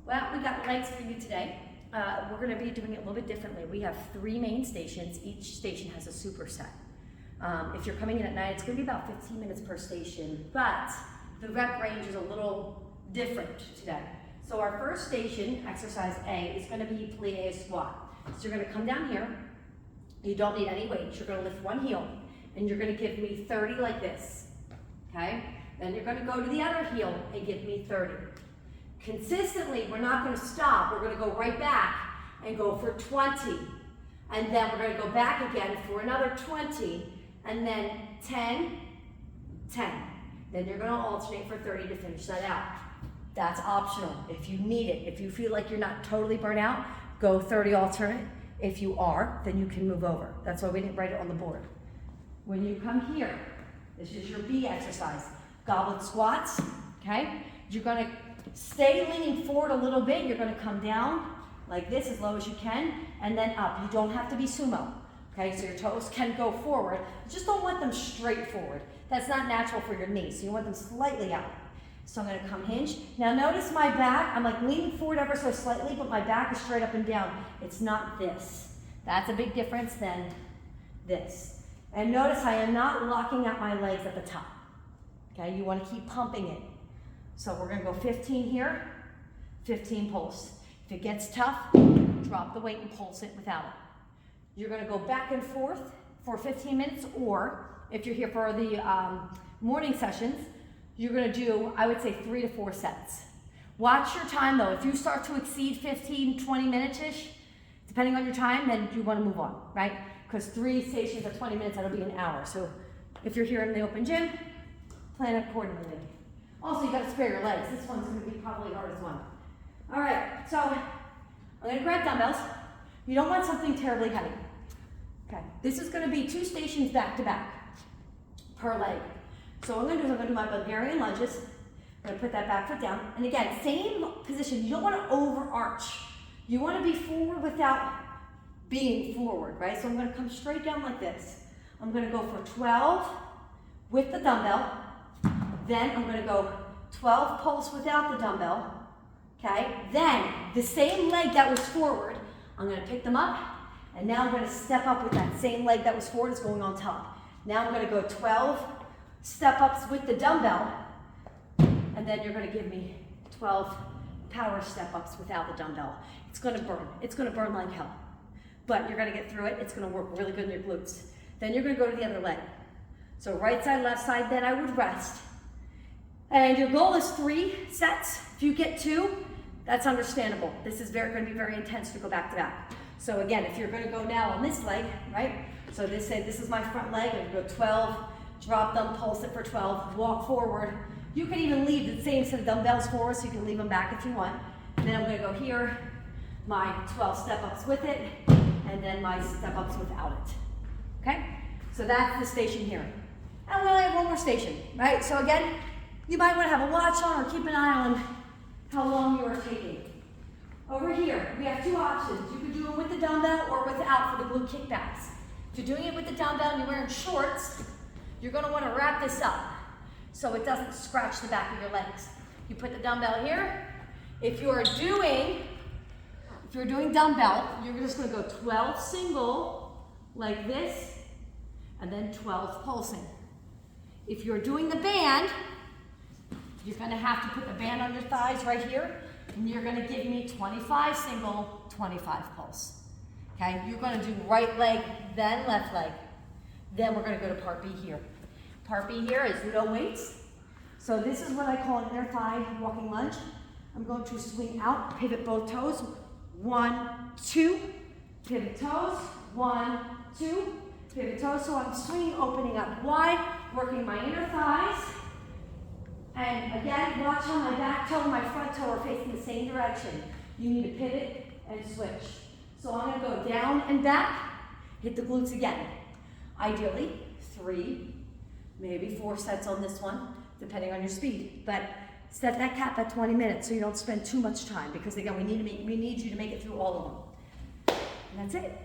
Well, we got legs for you today. We're going to be doing it a little bit differently. We have 3 main stations. Each station has a superset. If you're coming in at night, it's going to be about 15 minutes per station, but the rep range is a little different today. So our first station, exercise A, is going to be plie squat. So you're going to come down here. You don't need any weight. You're going to lift one heel, and you're going to give me 30 like this, okay? Then you're going to go to the other heel and give me 30. Consistently, we're not going to stop. We're going to go right back and go for 20. And then we're going to go back again for another 20. And then 10, 10. Then you're going to alternate for 30 to finish that out. That's optional. If you need it, if you feel like you're not totally burnt out, go 30 alternate. If you are, then you can move over. That's why we didn't write it on the board. When you come here, this is your B exercise. Goblet squats, okay? You're going to stay leaning forward a little bit. You're going to come down like this as low as you can, and then up. You don't have to be sumo, okay? So your toes can go forward. You just don't want them straight forward. That's not natural for your knees, so you want them slightly out. So I'm going to come hinge. Now notice my back. I'm like leaning forward ever so slightly, but my back is straight up and down. It's not this. That's a big difference than this. And notice I am not locking out my legs at the top. Okay, you want to keep pumping it. So we're going to go 15 here, 15 pulse. If it gets tough, drop the weight and pulse it without it. You're going to go back and forth for 15 minutes, or if you're here for the morning sessions, you're going to do, I would say, 3 to 4 sets. Watch your time though. If you start to exceed 15, 20 minutes-ish, depending on your time, then you want to move on, right? Because 3 stations at 20 minutes, that'll be an hour. So if you're here in the open gym, plan accordingly. Also, you got to spare your legs. This one's going to be probably the hardest one. All right, so I'm going to grab dumbbells. You don't want something terribly heavy. Okay, this is going to be 2 stations back to back per leg. So what I'm going to do is I'm going to do my Bulgarian lunges. I'm going to put that back foot down. And again, same position. You don't want to overarch. You want to be forward without being forward, right? So I'm going to come straight down like this. I'm going to go for 12 with the dumbbell. Then I'm going to go 12 pulse without the dumbbell, okay? Then the same leg that was forward, I'm going to pick them up, and now I'm going to step up with that same leg that was forward is going on top. Now I'm going to go 12 step-ups with the dumbbell, and then you're going to give me 12 power step-ups without the dumbbell. It's going to burn. It's going to burn like hell. But you're going to get through it. It's going to work really good in your glutes. Then you're going to go to the other leg. So right side, left side, then I would rest. And your goal is 3 sets. If you get 2, that's understandable. This is going to be very intense to go back to back. So again, if you're going to go now on this leg, right? So this is my front leg. I'm going to go 12, drop them, pulse it for 12, walk forward. You can even leave the same set of dumbbells forward, so you can leave them back if you want. And then I'm going to go here, my 12 step-ups with it, and then my step-ups without it. Okay? So that's the station here. And we only have 1 more station, right? So again, you might want to have a watch on or keep an eye on how long you are taking. Over here, we have 2 options. You can do them with the dumbbell or without for the glute kickbacks. If you're doing it with the dumbbell and you're wearing shorts, you're going to want to wrap this up so it doesn't scratch the back of your legs. You put the dumbbell here. If you're doing dumbbell, you're just going to go 12 single like this and then 12 pulsing. If you're doing the band, you're going to have to put the band on your thighs right here, and you're going to give me 25 single, 25 pulse. Okay, you're going to do right leg, then left leg. Then we're going to go to part B here. Part B here is no weights. So this is what I call an inner thigh walking lunge. I'm going to swing out, pivot both toes. 1, 2, pivot toes. 1, 2, pivot toes. So I'm swinging, opening up wide, working my inner thighs. And again, watch how my back toe and my front toe are facing the same direction. You need to pivot and switch. So I'm going to go down and back, hit the glutes again. Ideally, 3, maybe 4 sets on this one, depending on your speed. But set that cap at 20 minutes so you don't spend too much time, because again, we need you to make it through all of them. And that's it.